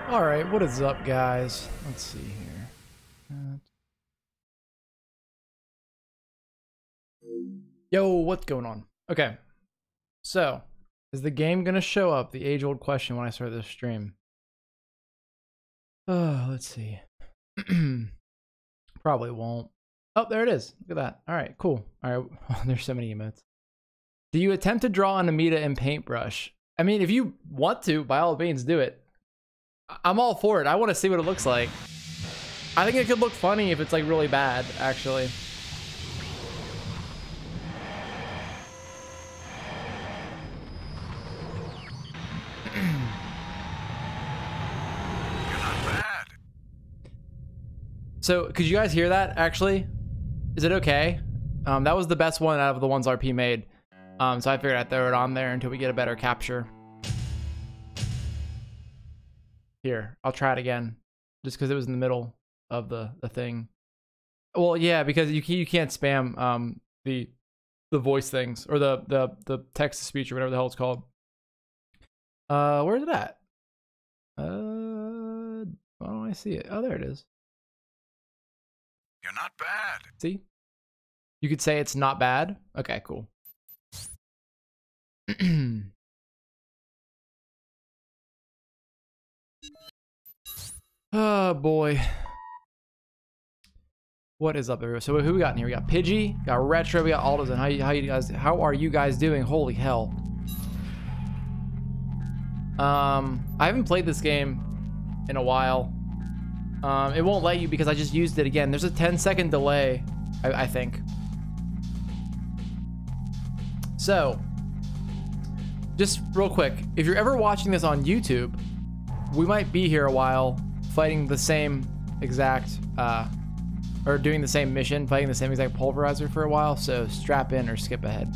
All right, what is up, guys? Let's see here. Yo, what's going on? Okay, so is the game gonna show up? The age-old question when I start this stream. Oh, let's see. Probably won't. Oh, there it is. Look at that. All right, cool. All right, there's so many emotes. Do you attempt to draw on Amita in paintbrush? I mean, if you want to, by all means, do it. I'm all for it. I want to see what it looks like. I think it could look funny if it's like really bad, actually. You're not bad. So, could you guys hear that, actually? Is it okay? That was the best one out of the ones RP made. So I figured I'd throw it on there until we get a better capture. Here, I'll try it again, just because it was in the middle of the thing. Well, yeah, because you can't spam the voice things or the text to speech or whatever the hell it's called. Where's it at? Oh, I see it. Oh, there it is. You're not bad. See, you could say it's not bad. Okay, cool. Oh boy, what is up, everyone? So who we got in here? We got Pidgey, got Retro, we got Alderson. How are you guys doing? Holy hell! I haven't played this game in a while. It won't let you because I just used it again. There's a 10-second delay, I think. So, just real quick, if you're ever watching this on YouTube, we might be here a while fighting the same exact, or doing the same mission, fighting the same exact pulverizer for a while, so strap in or skip ahead.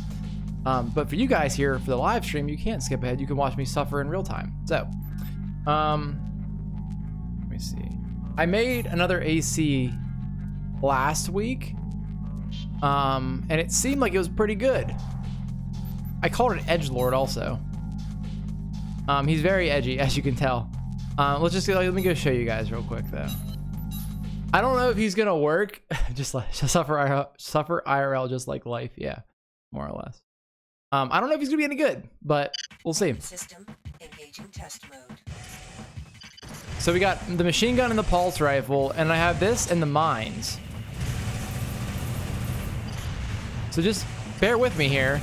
But for you guys here, for the live stream, you can't skip ahead. You can watch me suffer in real time. So, let me see. I made another AC last week, and it seemed like it was pretty good. I called it Edgelord also. He's very edgy, as you can tell. Let me go show you guys real quick though. I don't know if he's gonna work. just suffer IRL, just like life. Yeah, more or less. I don't know if he's gonna be any good, but we'll see. System engaging test mode. So we got the machine gun and the pulse rifle, and I have this and the mines. So just bear with me here.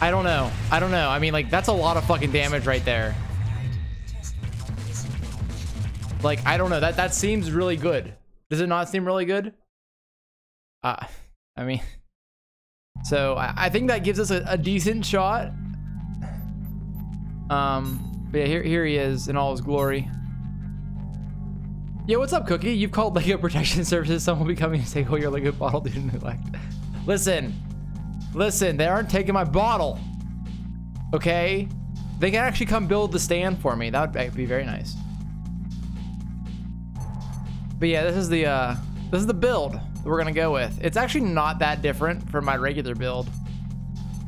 I don't know. I mean, like, that's a lot of fucking damage right there. Like, I don't know. That seems really good. Does it not seem really good? I mean, so I think that gives us a decent shot. But yeah, here he is in all his glory. Yeah, what's up, Cookie? You've called Lego Protection Services. Someone will be coming to take all your Lego bottle due to neglect. Listen, they aren't taking my bottle. Okay? They can actually come build the stand for me. That would be very nice. But yeah, this is the build that we're gonna go with. It's actually not that different from my regular build.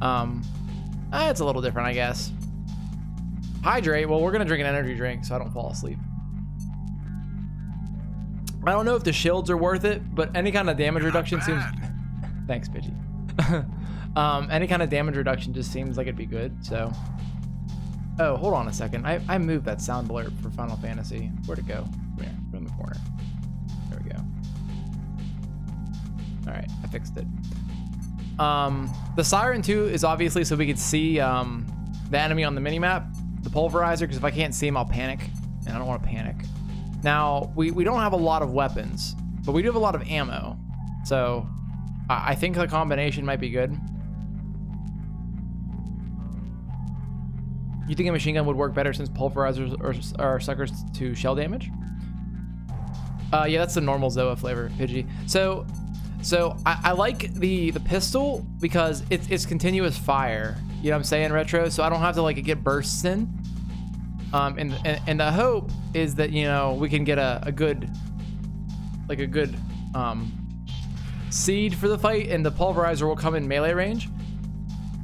It's a little different, I guess. Hydrate. Well, we're gonna drink an energy drink so I don't fall asleep. I don't know if the shields are worth it, but any kind of damage reduction seems. Thanks, Pidgey. Any kind of damage reduction just seems like it'd be good. So, oh, hold on a second. I moved that sound alert for Final Fantasy. Where'd it go? Come here, from the corner. There we go. All right, I fixed it. The Siren 2 is obviously so we could see the enemy on the minimap, the pulverizer, because if I can't see him, I'll panic, and I don't want to panic. Now, we don't have a lot of weapons, but we do have a lot of ammo. So I think the combination might be good. You think a machine gun would work better since pulverizers are suckers to shell damage? Yeah, that's the normal Zoa flavor, Pidgey. So I like the pistol because it's continuous fire. You know what I'm saying, Retro? So I don't have to like get bursts in. And the hope is that, you know, we can get a good seed for the fight, and the pulverizer will come in melee range.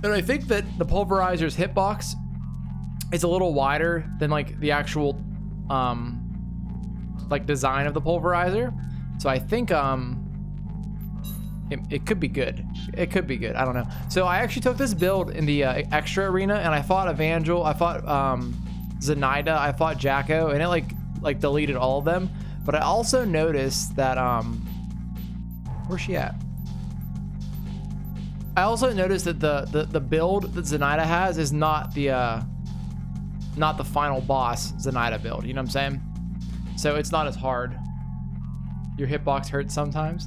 And I think that the pulverizer's hitbox is a little wider than like the actual like design of the pulverizer. So I think it could be good. It could be good. I don't know. So I actually took this build in the extra arena, and I fought Evangel. I fought Zenaida. I fought Jacko, and it like deleted all of them. But I also noticed that where's she at? I also noticed that the build that Zenaida has is not the final boss Zenaida build. You know what I'm saying? So it's not as hard. Your hitbox hurts sometimes.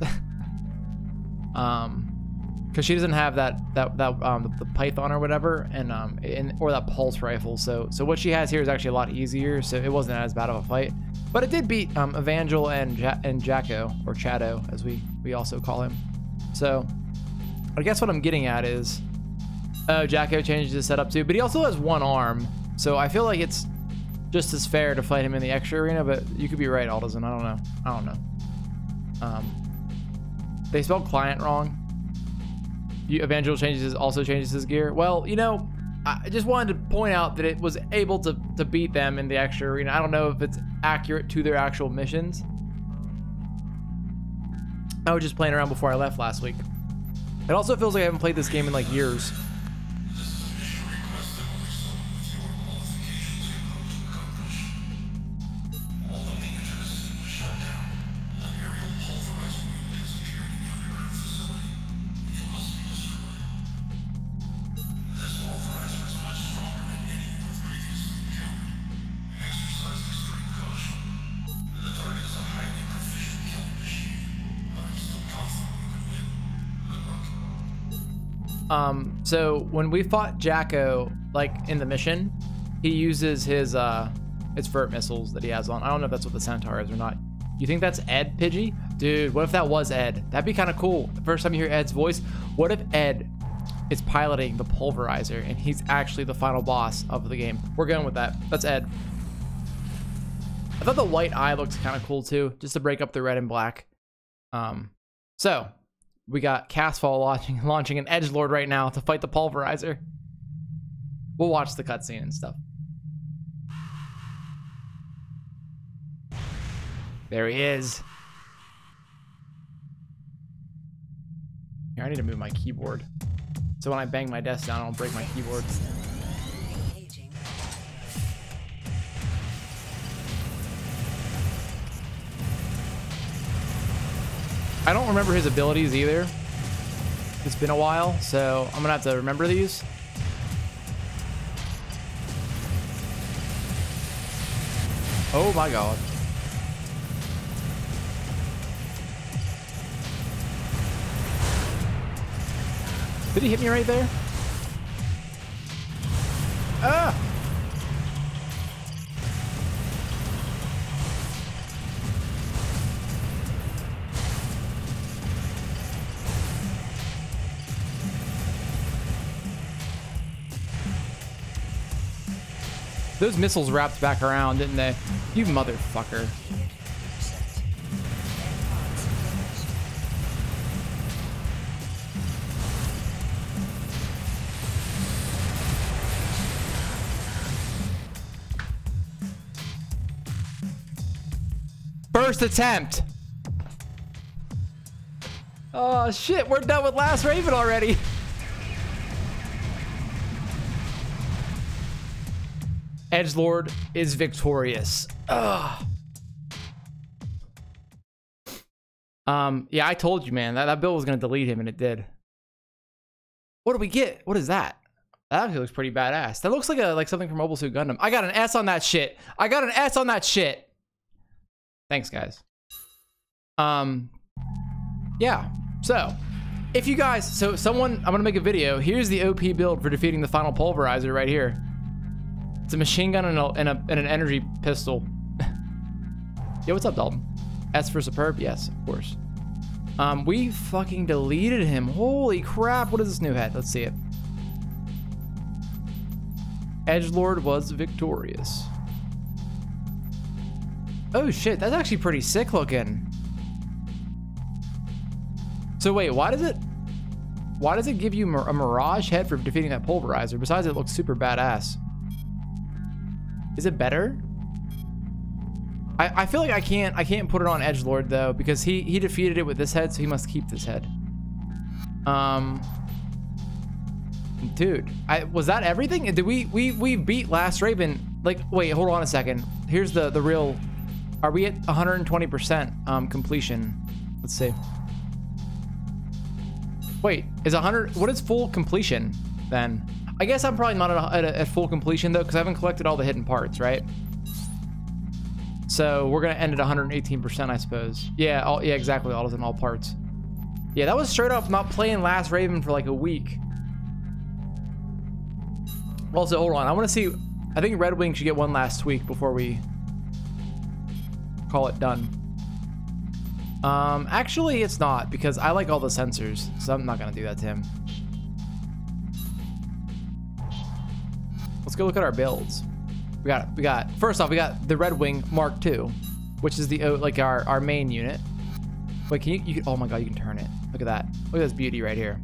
Because she doesn't have the python or whatever, and or that pulse rifle. So what she has here is actually a lot easier. So it wasn't as bad of a fight, but it did beat Evangel and Jacko, or Chato as we also call him. So I guess what I'm getting at is, Jacko changes his setup too, but he also has one arm. So I feel like it's just as fair to fight him in the extra arena. But you could be right, Aldezen. I don't know. They spelled client wrong. Evangel also changes his gear. Well, you know, I just wanted to point out that it was able to beat them in the extra arena. I don't know if it's accurate to their actual missions. I was just playing around before I left last week. It also feels like I haven't played this game in like years. So when we fought Jacko, like in the mission, he uses his vert missiles that he has on. I don't know if that's what the Centaur is or not. You think that's Ed, Pidgey? Dude, what if that was Ed? That'd be kind of cool. The first time you hear Ed's voice, what if Ed is piloting the pulverizer and he's actually the final boss of the game? We're going with that. That's Ed. I thought the white eye looked kind of cool too, just to break up the red and black. So we got Castfall launching an edgelord right now to fight the pulverizer. We'll watch the cutscene and stuff. There he is. Here, I need to move my keyboard, so when I bang my desk down, I don't break my keyboard. I don't remember his abilities either. It's been a while, so I'm gonna have to remember these. Oh my god. Did he hit me right there? Ah! Those missiles wrapped back around, didn't they? You motherfucker. First attempt. Oh shit, we're done with Last Raven already. Edgelord is victorious. Ugh. Yeah, I told you, man. That build was gonna delete him, and it did. What do we get? What is that? That actually looks pretty badass. That looks like something from Mobile Suit Gundam. I got an S on that shit. I got an S on that shit. Thanks, guys. Yeah. So, if you guys, I'm gonna make a video. Here's the OP build for defeating the final pulverizer right here. It's a machine gun and an energy pistol. Yo, what's up, Dalton? S for superb? Yes, of course. We fucking deleted him. Holy crap, what is this new head? Let's see it. Edgelord was victorious. Oh shit, that's actually pretty sick looking. So wait, why does it give you a mirage head for defeating that pulverizer? Besides, it looks super badass. Is it better? I feel like I can't put it on Edgelord though, because he defeated it with this head, so he must keep this head. Dude, was that everything? Did we beat Last Raven? Like, wait, hold on a second. Here's the real. Are we at 120% completion? Let's see. Wait, is 100? What is full completion then? I guess I'm probably not at full completion though, because I haven't collected all the hidden parts, right? So we're gonna end at 118%, I suppose. Yeah, yeah, exactly. All in all parts. Yeah, that was straight up not playing Last Raven for like a week. Also, hold on. I want to see. I think Red Wing should get one last tweak before we call it done. Actually, it's not, because I like all the sensors, so I'm not gonna do that to him. Let's go look at our builds. We got first off, we got the Red Wing Mark II, which is the like our main unit. Wait, can you can, oh my god, you can turn it. Look at that. Look at this beauty right here.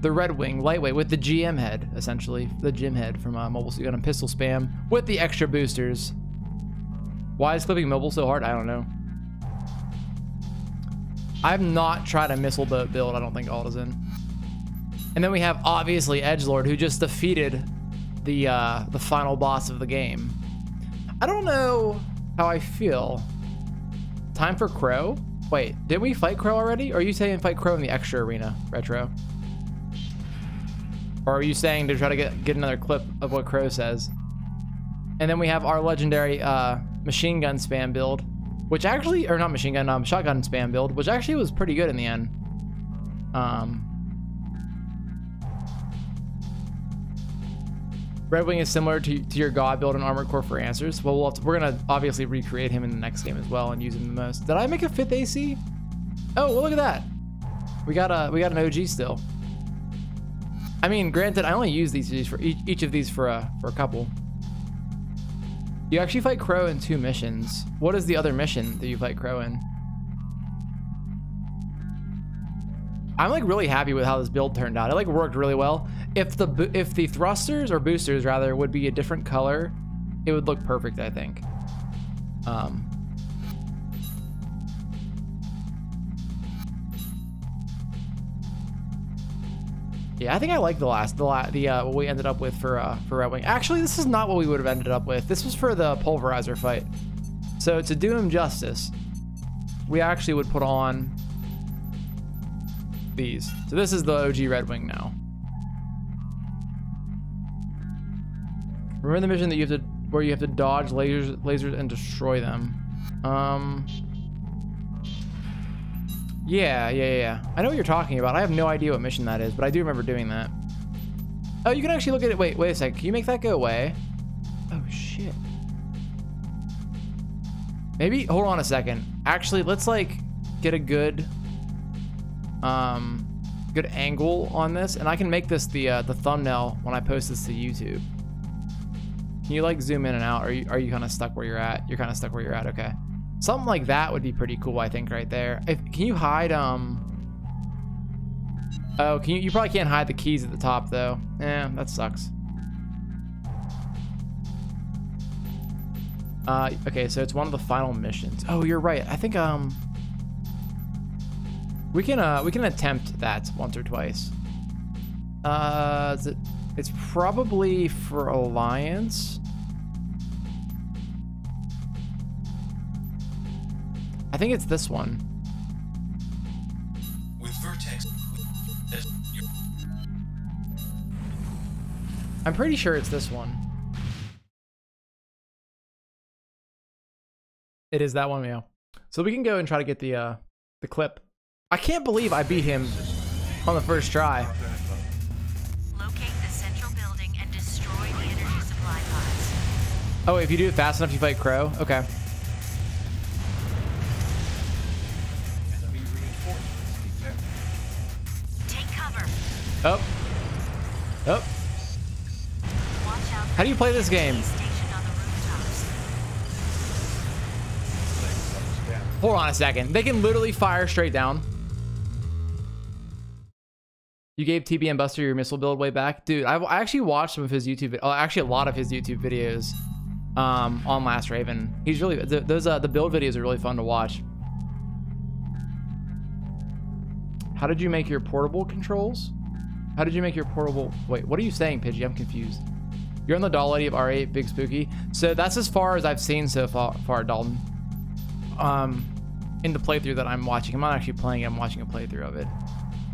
The Red Wing lightweight with the GM head, essentially the gym head from Mobile Suit Gun and pistol spam with the extra boosters. Why is clipping mobile so hard? I don't know. I've not tried a missile boat build. I don't think Alt is in. And then we have obviously Edgelord, who just defeated the final boss of the game. I don't know how I feel. Time for Crow? Wait, did we fight Crow already? Or are you saying fight Crow in the extra arena, Retro? Or are you saying to try to get another clip of what Crow says? And then we have our legendary machine gun spam build, which actually, or not machine gun, shotgun spam build, which actually was pretty good in the end. Red Wing is similar to your God build and Armored Core for answers. Well, we're gonna obviously recreate him in the next game as well and use him the most. Did I make a 5th AC? Oh, well, look at that. We got an OG still. I mean, granted, I only use these for each of these for a couple. You actually fight Crow in 2 missions. What is the other mission that you fight Crow in? I'm like really happy with how this build turned out. It like worked really well. If the thrusters or boosters rather would be a different color, it would look perfect, I think. Yeah, I think I like what we ended up with for Red Wing. Actually, this is not what we would have ended up with. This was for the pulverizer fight. So to do him justice, we actually would put on these. So this is the OG Red Wing now. Remember the mission that where you have to dodge lasers and destroy them. Yeah. I know what you're talking about. I have no idea what mission that is, but I do remember doing that. Oh, you can actually look at it. Wait a sec. Can you make that go away? Oh shit. Maybe hold on a second. Actually, let's like get a good angle on this, and I can make this the thumbnail when I post this to YouTube. Can you like zoom in and out? Or are you kind of stuck where you're at? You're kind of stuck where you're at. Okay. Something like that would be pretty cool, I think, right there. Can you hide oh, you probably can't hide the keys at the top though. Yeah, that sucks. Okay, so it's one of the final missions. Oh, you're right. I think we can attempt that once or twice. It's probably for Alliance. I think it's this one. With Vertex. I'm pretty sure it's this one. It is that one, yeah. So we can go and try to get the clip. I can't believe I beat him on the first try. Locate the central building and destroy the energy supply pods. Oh, if you do it fast enough, you fight Crow? Okay. Take cover. Oh. Oh. Watch out. How do you play this game? Stationed on the rooftops. Hold on a second. They can literally fire straight down. You gave TBM Buster your missile build way back, dude. I actually watched some of his YouTube. Actually, a lot of his YouTube videos on Last Raven. He's really those the build videos are really fun to watch. How did you make your portable controls? How did you make your portable? Wait, what are you saying, Pidgey? I'm confused. You're on the doll lady of R8, Big Spooky. So that's as far as I've seen so far, Dalton. In the playthrough that I'm watching. I'm not actually playing it, I'm watching a playthrough of it.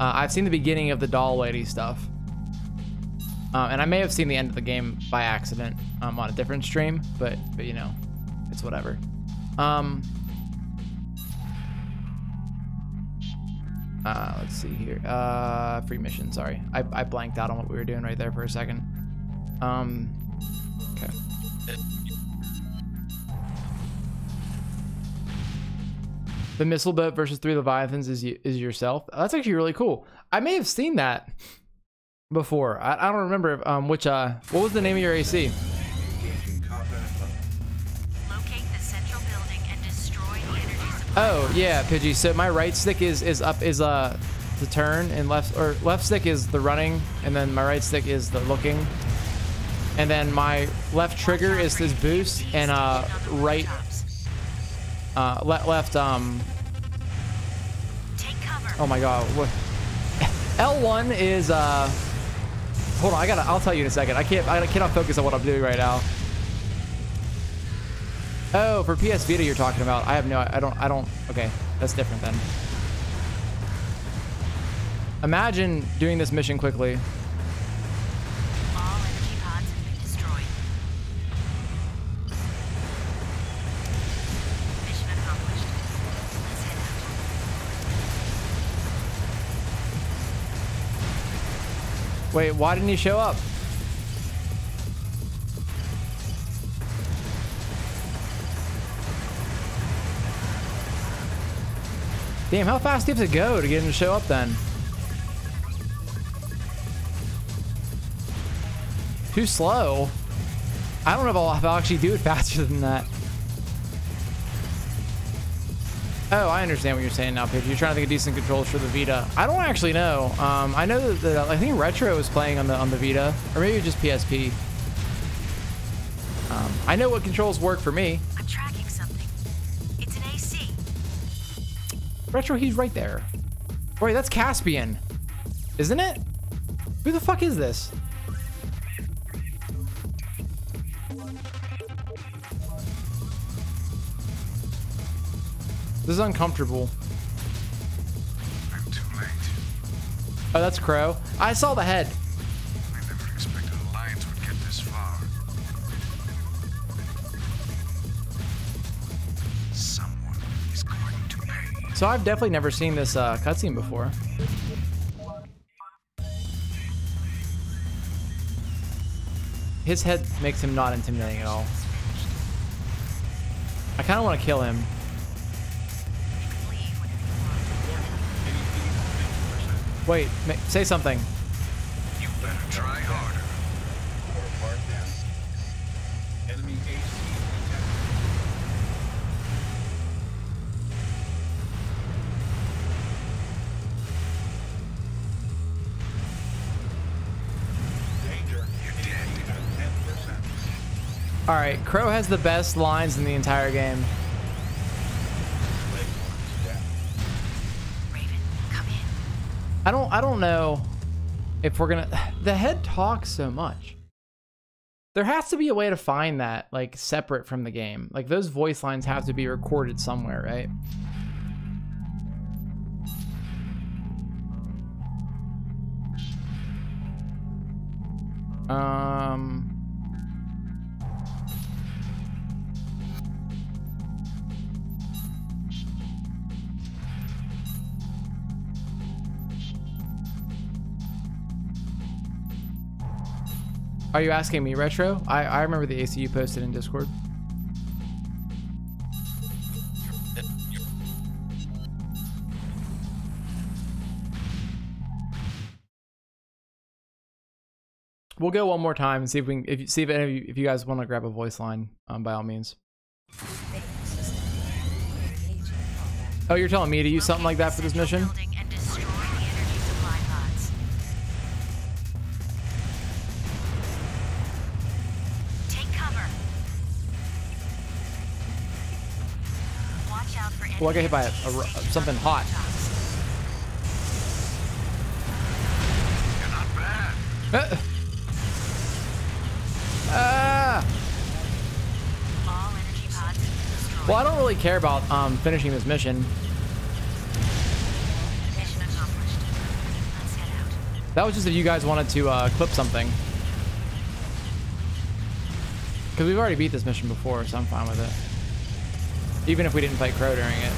I've seen the beginning of the doll lady stuff. And I may have seen the end of the game by accident on a different stream, but you know, it's whatever. Let's see here. Free mission, sorry. I blanked out on what we were doing right there for a second. Okay. The missile boat versus 3 Leviathans is yourself. That's actually really cool. I may have seen that before. I don't remember which what was the name of your AC? Locate the central building and destroy the energy supply. Oh yeah, Pidgey. So my right stick is the turn, and left stick is the running, and then my right stick is the looking, and then my left trigger is this boost, and right left Take cover. oh my god, what L1 is hold on, I'll tell you in a second. I cannot focus on what I'm doing right now. Oh, for PS Vita you're talking about. I don't okay, that's different then. Imagine doing this mission quickly. All energy pods have been destroyed. Mission accomplished. Let's head out. Wait, why didn't he show up? Damn, how fast do you have to go to get him to show up then? Too slow. I don't know if I'll actually do it faster than that. Oh, I understand what you're saying now, Pidge. You're trying to think of decent controls for the Vita. I don't actually know. I know that I think Retro was playing on the Vita, or maybe just PSP. I know what controls work for me. I'm tracking something. It's an AC. Retro, he's right there. Wait, that's Caspian, isn't it? Who the fuck is this? This is uncomfortable. I'm too late. Oh, that's Crow. I saw the head. I never expected Alliance would get this far. Someone is going to pay. So I've definitely never seen this cutscene before. His head makes him not intimidating at all. I kind of want to kill him. Wait, say something. You better try harder. Enemy AC danger. You're dead. 10%. All right, Crow has the best lines in the entire game. Raven, come in. I don't know if we're gonna. The head talks so much. There has to be a way to find that, like, separate from the game. Like, those voice lines have to be recorded somewhere, right? Are you asking me, Retro? I remember the AC you posted in Discord. We'll go one more time and see if we can, see if any of you, if you guys want to grab a voice line, by all means. Main system. Engaging Oh, you're telling me to use something like that for this mission? Building and destroy the energy supply pods. Take cover. Watch out for Well, I got hit by something hot. You're not bad. Ah! All energy pods have been destroyed. Well, I don't really care about finishing this mission. Mission accomplished. Let's head out. That was just if you guys wanted to clip something. Because we've already beat this mission before, so I'm fine with it. Even if we didn't fight Crow during it.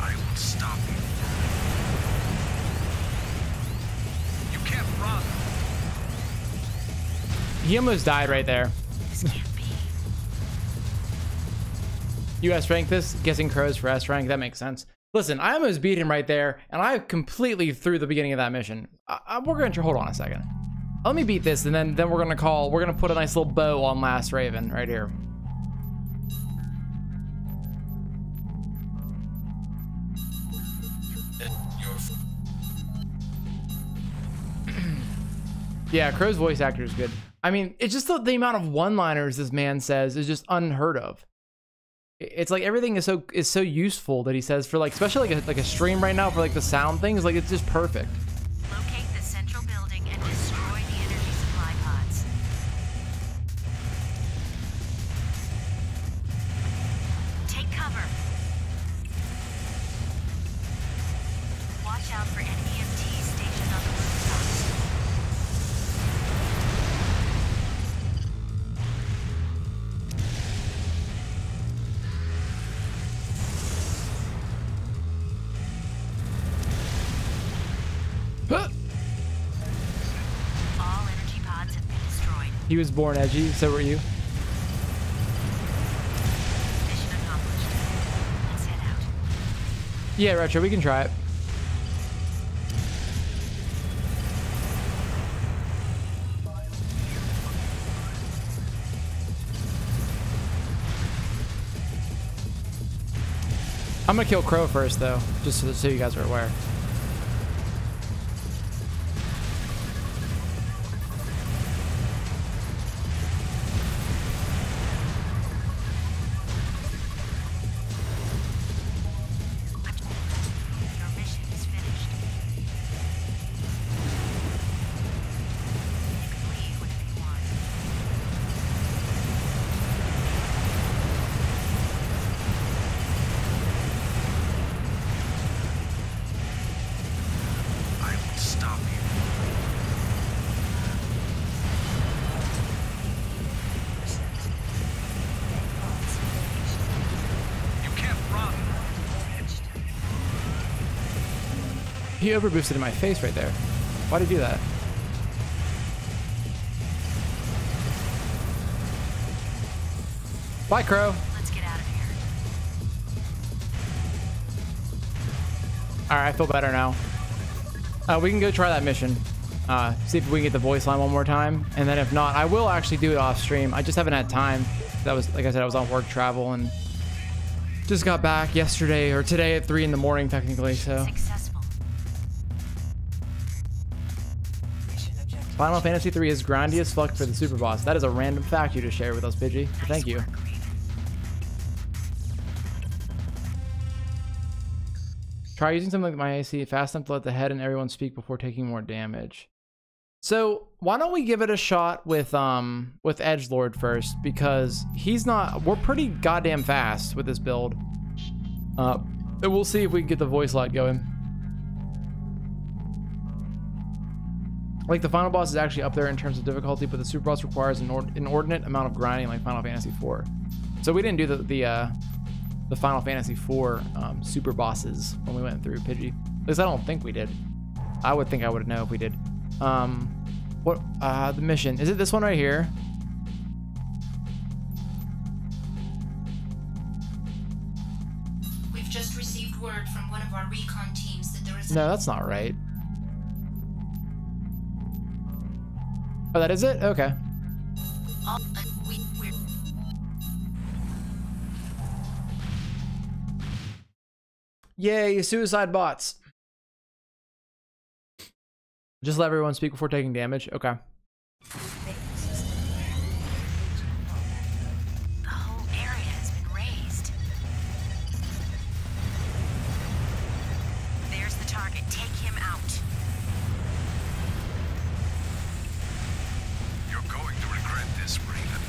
I will stop you. You can't run. He almost died right there. This can't be. You S rank this? Guessing Crows for S rank? That makes sense. Listen, I almost beat him right there, and I completely threw the beginning of that mission. We're going to hold on a second. Let me beat this, and then we're going to put a nice little bow on Last Raven right here. Yeah, Crow's voice actor is good. I mean, it's just the amount of one-liners this man says is just unheard of. It's like everything is so useful that he says for like, especially like a stream right now for like the sound things. Like it's just perfect. Locate the central building and destroy the energy supply pods. Take cover. Watch out for enemy MTs stationed on the rooftops. Huh. All energy pods have been destroyed. He was born edgy, so were you. Mission accomplished. Let's head out. Yeah, Retro, we can try it. I'm gonna kill Crow first, though, just so you guys are aware. Your mission is finished. You can leave whenever you want. I will stop you. You can't run. He overboosted in my face right there. Why'd he do that? Bye, Crow. Let's get out of here. All right, I feel better now. We can go try that mission. See if we can get the voice line one more time, and then if not, I will actually do it off stream. I just haven't had time. That was, like I said, I was on work travel and just got back yesterday or today at 3 in the morning, technically. So Successful. Mission objective. Final Fantasy 3 is grindy as fuck for the super boss. That is a random fact you just shared with us, Pidgey. Thank you. Nice work, Raven. Try using something like my AC fast enough to let the head and everyone speak before taking more damage. So why don't we give it a shot with Edgelord first, because we're pretty goddamn fast with this build. And we'll see if we can get the voice lot going. Like the final boss is actually up there in terms of difficulty, but the super boss requires an inordinate amount of grinding like Final Fantasy IV. So we didn't do the Final Fantasy IV super bosses when we went through Pidgey. At least I don't think we did. I would think I would know if we did. What the mission? Is it this one right here? We've just received word from one of our recon teams that there is No, that's not right. Oh, that is it? Okay. we're Yay, suicide bots. Just let everyone speak before taking damage. Okay. The whole area has been raised. There's the target. Take him out. You're going to regret this, Raven.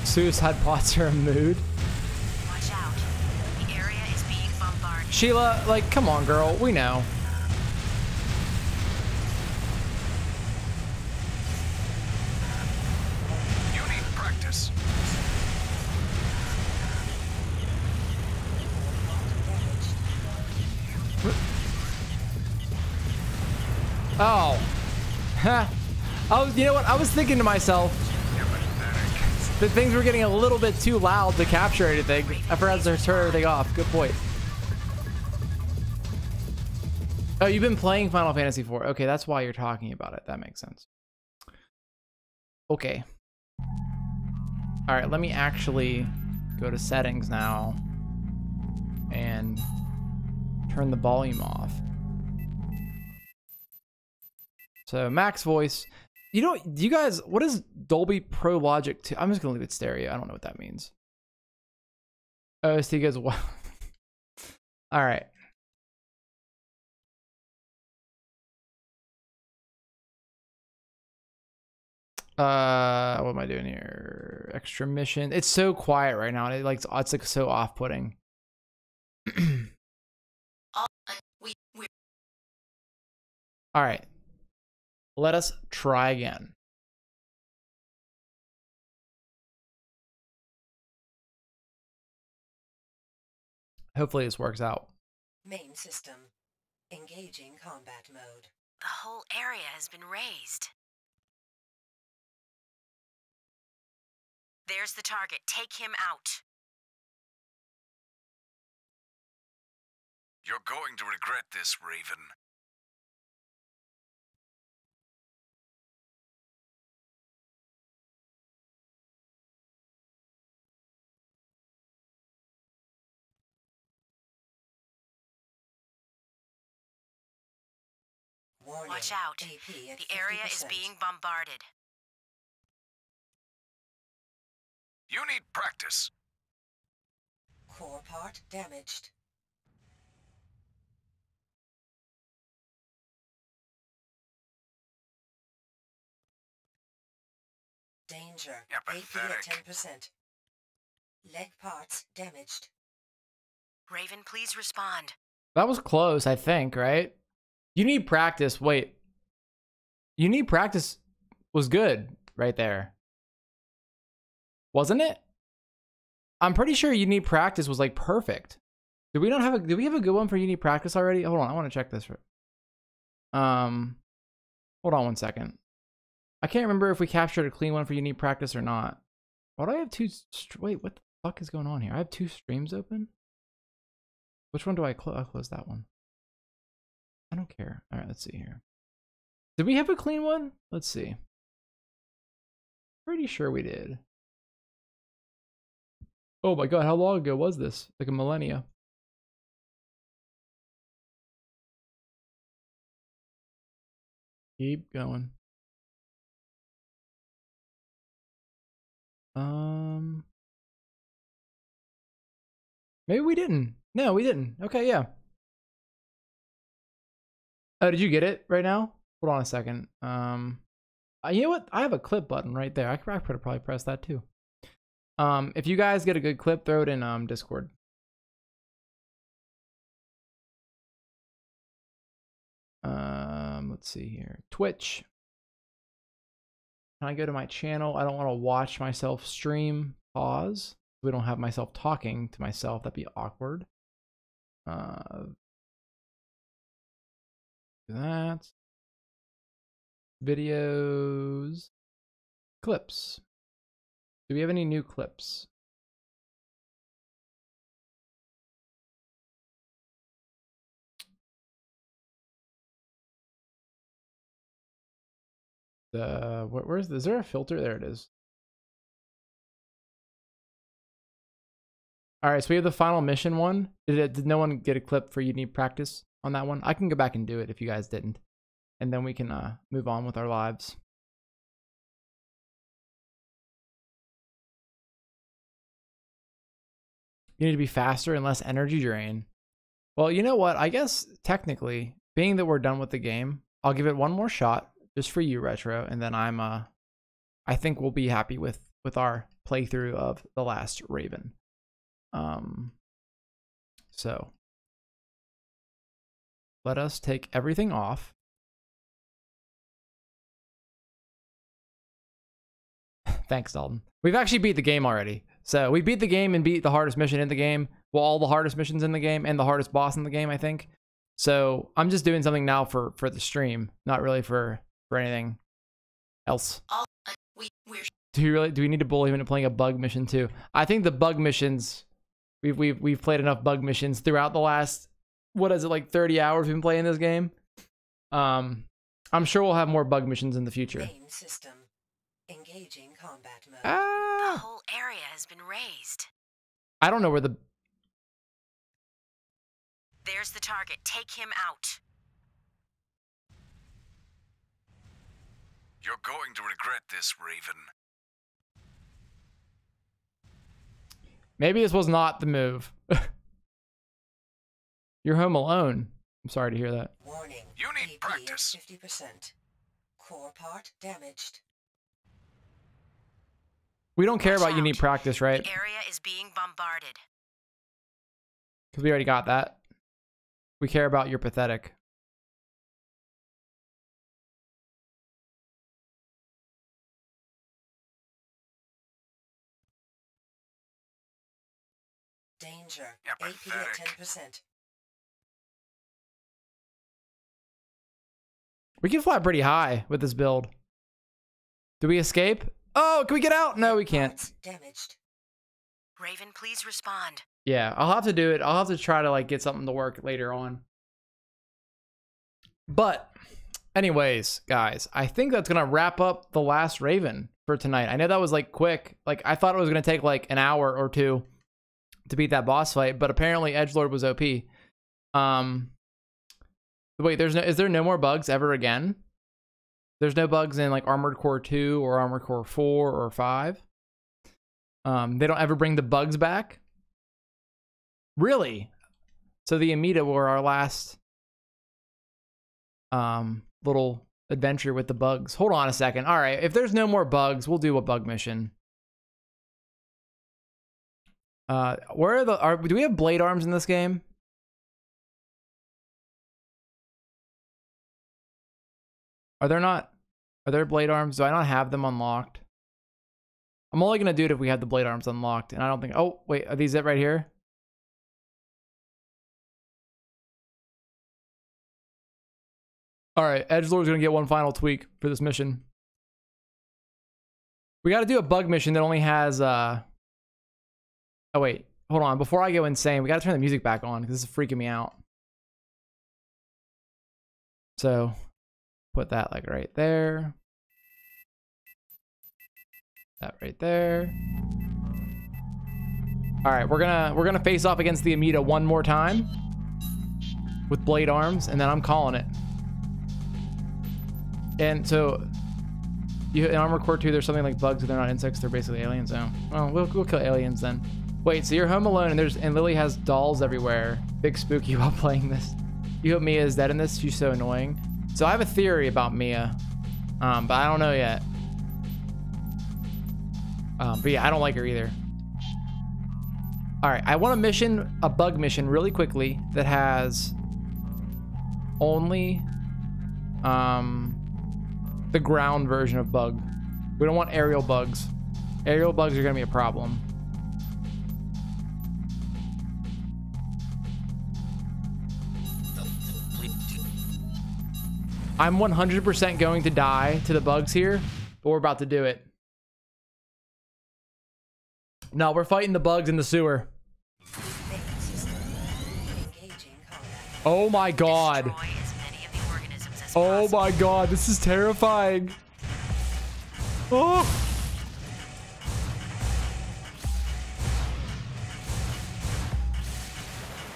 Suicide bots are a mood. Watch out. The area is being bombarded. Sheila, like, come on, girl. We know. You need practice. Oh. You know what? I was thinking to myself You're pathetic. that things were getting a little bit too loud to capture anything. I forgot to turn everything off. Good point. Oh, you've been playing Final Fantasy IV. Okay, that's why you're talking about it. That makes sense. Okay. All right, let me actually go to settings now and turn the volume off. So max voice. You know, you guys, what is Dolby Pro Logic 2? I'm just gonna leave it stereo. I don't know what that means. OST goes well. All right. What am I doing here? Extra mission. It's so quiet right now. It's like so off-putting. we're All right. Let us try again. Hopefully this works out. Main system. Engaging combat mode. The whole area has been raised. There's the target. Take him out. You're going to regret this, Raven. Warning. Watch out. AP at The area is 50%. being bombarded. You need practice. Core part damaged. Danger. You're AP at pathetic. 10%. Leg parts damaged. Raven, please respond. That was close, I think, right? You need practice. Wait. You need practice was good right there. Wasn't it? I'm pretty sure you need practice was like perfect. Did we have a good one for you need practice already? Hold on, I want to check this. Hold on one second. I can't remember if we captured a clean one for you need practice or not. Why do I have two? Wait, what the fuck is going on here? I have two streams open. Which one do I close? I'll close that one. I don't care. All right, let's see here. Did we have a clean one? Let's see. Pretty sure we did. Oh my god, how long ago was this? Like a millennia. Keep going. Maybe we didn't. No, we didn't. Okay, yeah. Oh, did you get it right now? Hold on a second. You know what? I have a clip button right there. I could probably press that too. If you guys get a good clip, throw it in Discord. Let's see here. Twitch. Can I go to my channel? I don't want to watch myself stream. Pause. We don't have myself talking to myself. That'd be awkward. That. Videos. Clips. Do we have any new clips? Is there a filter? There it is. All right, so we have the final mission one. Did no one get a clip for you need practice on that one? I can go back and do it if you guys didn't. And then we can move on with our lives. You need to be faster and less energy drain. Well, you know what? I guess technically, being that we're done with the game, I'll give it one more shot just for you, Retro, and then I think we'll be happy with our playthrough of The Last Raven. So let us take everything off. Thanks, Dalton. We've actually beat the game already. So we beat the game and beat the hardest mission in the game. Well, all the hardest missions in the game and the hardest boss in the game, I think. So I'm just doing something now for the stream, not really for anything else. Do we need to bully him into playing a bug mission too? I think the bug missions, we've played enough bug missions throughout the last, what is it, like 30 hours we've been playing this game. I'm sure we'll have more bug missions in the future. Main system. Engaging combat mode. The whole area has been raised. I don't know where the... There's the target. Take him out. You're going to regret this, Raven. Maybe this was not the move. You're home alone. I'm sorry to hear that. Warning. You need AP at practice. 50%. Core part damaged. We don't care Watch about you out. need practice, right? The area is being bombarded. Because we already got that. We care about you're pathetic. Danger. Yeah, AP at pathetic. 10%. We can fly pretty high with this build. Do we escape? Oh, can we get out? No, we can't. Parts damaged. Raven, please respond. Yeah, I'll have to do it. I'll have to try to like get something to work later on. But anyways, guys, I think that's going to wrap up The Last Raven for tonight. I know that was like quick. Like I thought it was going to take like an hour or two to beat that boss fight, but apparently Edgelord was OP. Wait, is there no more bugs ever again? There's no bugs in like Armored Core 2 or Armored Core 4 or 5. They don't ever bring the bugs back. Really? So the Amida were our last little adventure with the bugs. Hold on a second. All right, if there's no more bugs, we'll do a bug mission. Where are do we have blade arms in this game? Are there blade arms? Do I not have them unlocked? I'm only gonna do it if we have the blade arms unlocked, and I don't think, oh wait, are these it right here? All right, Edgelord's gonna get one final tweak for this mission. We gotta do a bug mission that only has, oh wait, hold on, before I go insane, we gotta turn the music back on, because this is freaking me out. So, put that like right there. That right there. All right, we're gonna face off against the Amida one more time with blade arms, and then I'm calling it. And so, in Armored Core 2, there's something like bugs, but they're not insects; they're basically aliens. Oh, well, we'll kill aliens then. Wait, so you're home alone, and Lily has dolls everywhere. Big spooky while playing this. You hope Mia is dead in this? She's so annoying. So I have a theory about Mia, but I don't know yet. But yeah, I don't like her either. All right, I want a bug mission really quickly that has only the ground version of bug. We don't want aerial bugs. Aerial bugs are gonna be a problem. I'm 100% going to die to the bugs here, but we're about to do it. No, we're fighting the bugs in the sewer. Oh my god. Destroy as many of the organisms as Oh possible. my god, this is terrifying. Oh.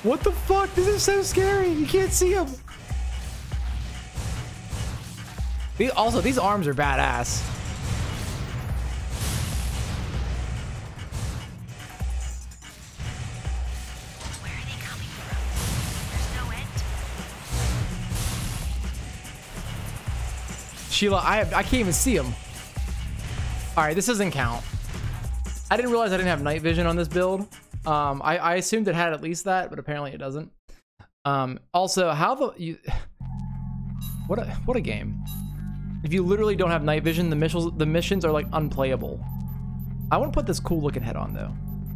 What the fuck? This is so scary. You can't see them. Also, these arms are badass. Where are they coming from? There's no end. Sheila, I can't even see them. All right, this doesn't count. I didn't realize I didn't have night vision on this build. I assumed it had at least that, but apparently it doesn't. Also, how what a game. If you literally don't have night vision, the missions are like unplayable. I want to put this cool looking head on though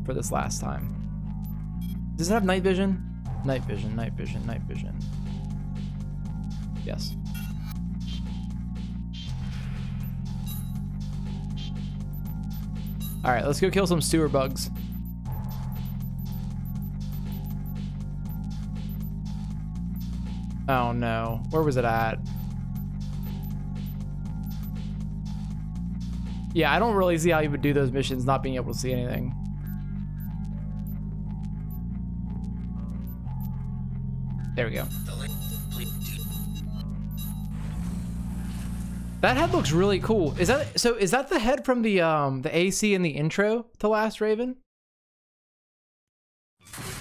for this last time. Does it have night vision? Night vision, night vision, night vision. Yes. All right, let's go kill some sewer bugs. Oh no, where was it at? Yeah, I don't really see how you would do those missions not being able to see anything. There we go. That head looks really cool. Is that the head from the AC in the intro to Last Raven?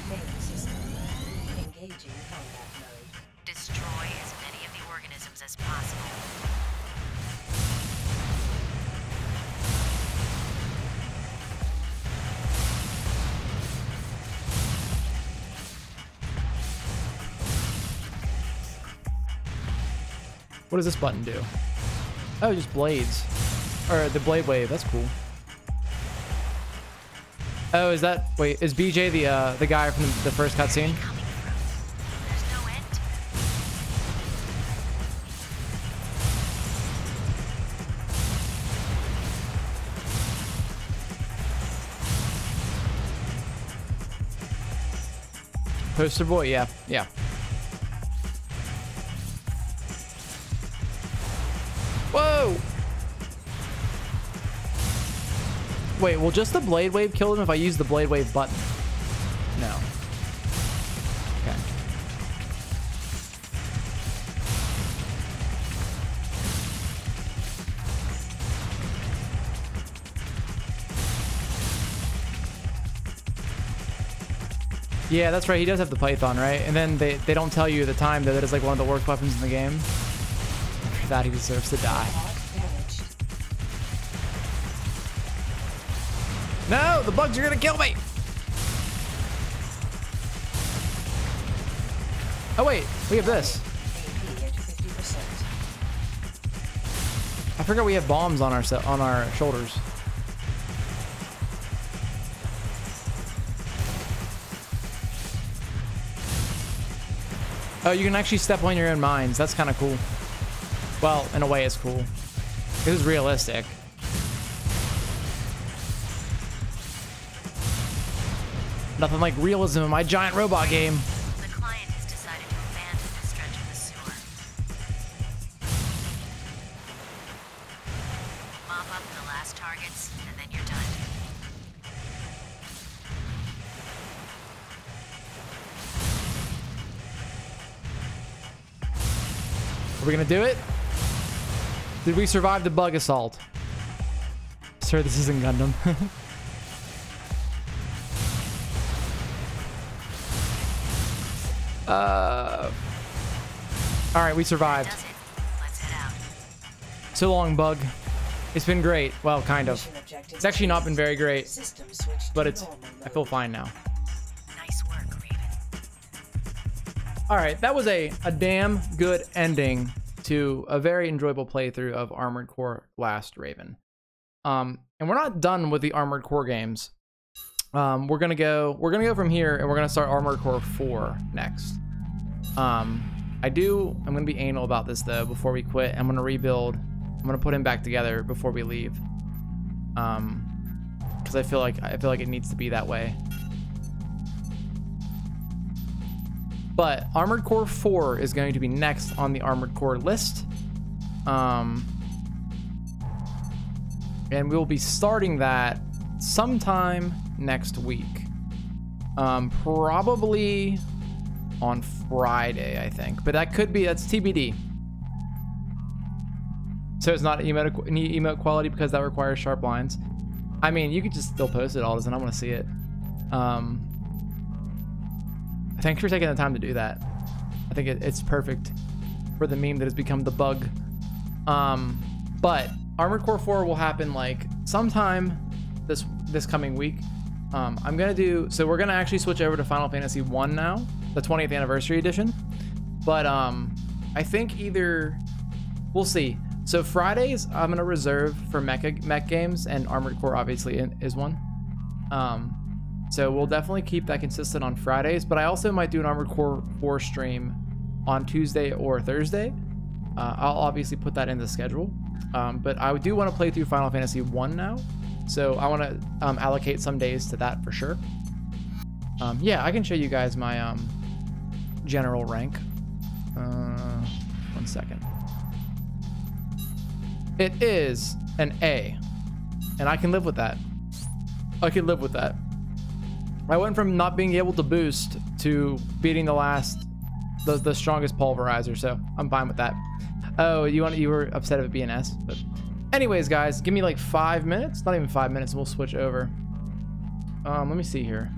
Main system. Engaging combat mode. Destroy as many of the organisms as possible. What does this button do? Oh, just blades. Or the blade wave, that's cool. Oh, is that, wait, is BJ the guy from the first cutscene? Coming from? There's no end. Poster boy, yeah, yeah. Whoa! Wait, will just the blade wave kill him if I use the blade wave button? No. Okay. Yeah, that's right. He does have the Python, right? And then they don't tell you at the time that it is like one of the worst weapons in the game. For that, he deserves to die. Damaged. No, the bugs are gonna kill me. Oh wait, we have this. AP at 50%. I forgot we have bombs on our shoulders. Oh, you can actually step on your own mines. That's kind of cool. Well, in a way, it's cool. It is realistic. Nothing like realism in my giant robot game. The client has decided to abandon this stretch of the sewer. Mop up the last targets, and then you're done. Are we gonna do it? Did we survive the bug assault? Sir, this isn't Gundam. All right, we survived. Does it? Let's head out. So long, bug. It's been great. Well, kind of. Mission objectives It's actually not been very great, System switched but to it's. normal I feel mode. fine now. Nice work, Raven. All right, that was a damn good ending to a very enjoyable playthrough of Armored Core Last Raven. And we're not done with the Armored Core games. We're gonna go from here, and we're gonna start Armored Core 4 next. I'm gonna be anal about this though. Before we quit, I'm gonna rebuild. I'm gonna put him back together before we leave. Because I feel like it needs to be that way. But Armored Core 4 is going to be next on the Armored Core list. And we'll be starting that sometime next week. Probably on Friday, I think. But that's TBD. So it's not emote quality because that requires sharp lines. I mean, you could just still post it, Aldous, and I want to see it. Thanks for taking the time to do that. I think it's perfect for the meme that has become the bug. But Armored Core 4 will happen like sometime this coming week. So we're gonna actually switch over to Final Fantasy 1 now, the 20th anniversary edition. But I think we'll see. So Fridays I'm gonna reserve for mech games, and Armored Core obviously is one. So we'll definitely keep that consistent on Fridays, but I also might do an Armored Core 4 stream on Tuesday or Thursday. I'll obviously put that in the schedule. But I do want to play through Final Fantasy 1 now. So I want to allocate some days to that for sure. Yeah, I can show you guys my general rank. 1 second. It is an A, and I can live with that. I can live with that. I went from not being able to boost to beating the strongest pulverizer, so I'm fine with that. Oh, you were upset of it being S, but anyways, guys, give me like 5 minutes, not even 5 minutes, and we'll switch over. Let me see here.